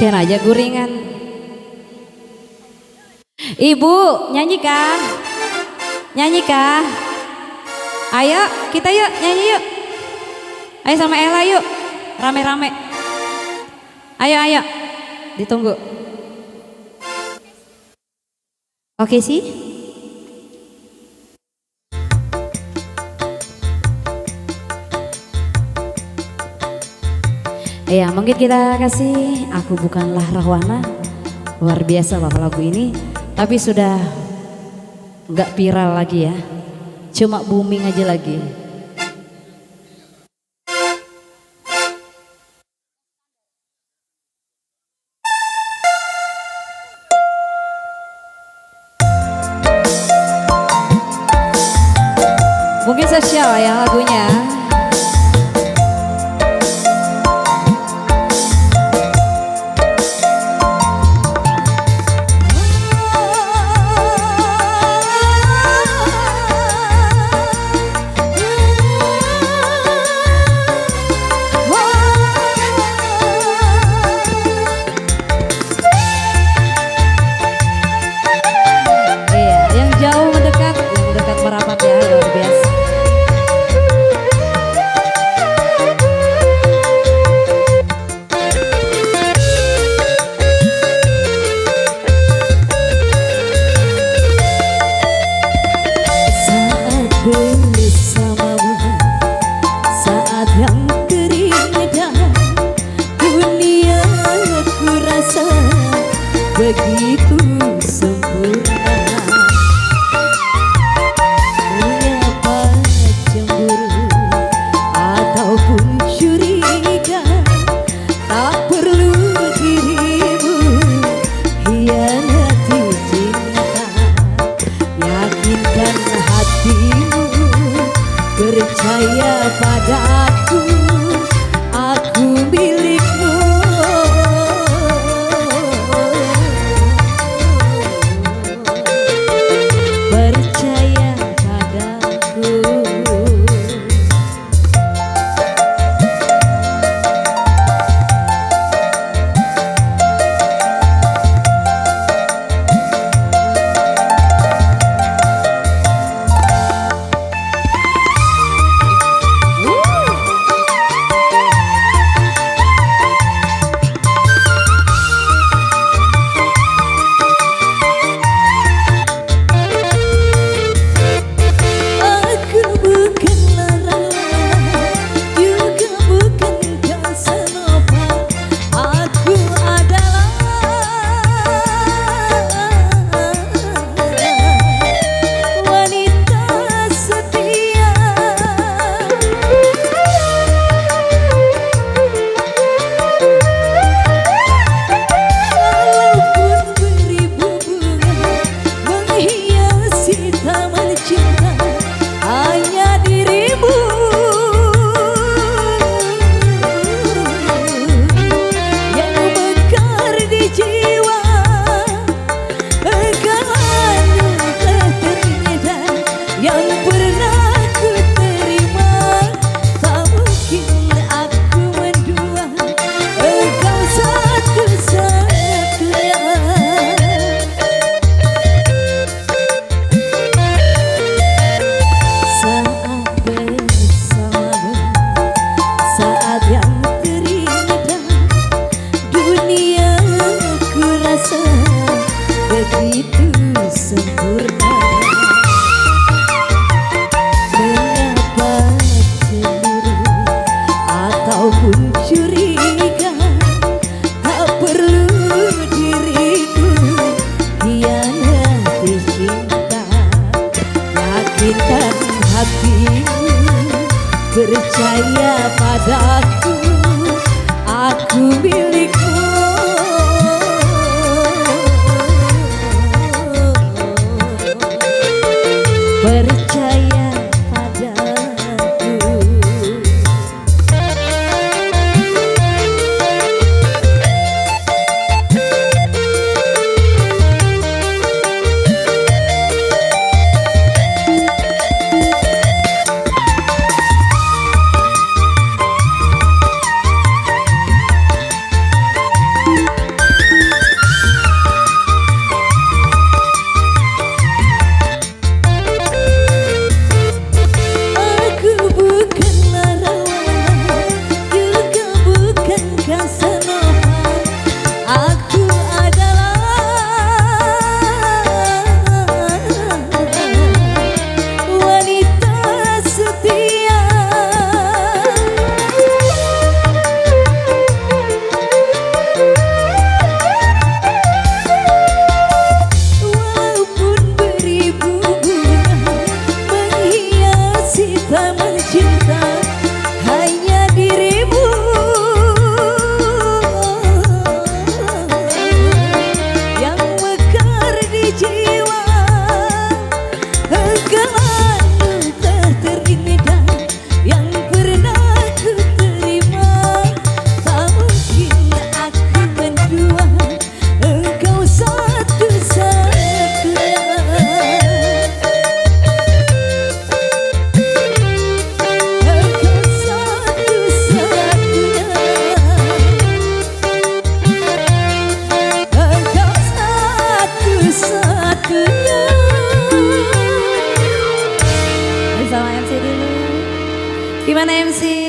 Kira aja guringan. Ibu, nyanyi kah? Nyanyi kah? Ayo, kita yuk, nyanyi yuk. Ayo sama Ella yuk, rame-rame. Ayo, ayo, ditunggu. Oke sih? Ya mungkin kita kasih Aku Bukanlah Rahwana. Luar biasa loh lagu ini, tapi sudah nggak viral lagi ya, cuma booming aja lagi. Mungkin spesial ya lagunya. Merapat ya, luar biasa. Saat bersamamu, saat yang terindah, dunia ku rasa begitu sempurna. Percaya padaku, aku milikmu. bagaikan senopati, aku adalah wanita setia. Walaupun beribu bunga menghiasi taman cinta, hanya dirimu yang mekar di jiwa. Engkau anugerah terindah yang pernah ku terima. Tak mungkin aku mendua, engkau satu-satunya. Engkau satu-satunya. Engkau satu-satunya. Bersama MC dulu. Gimana MC?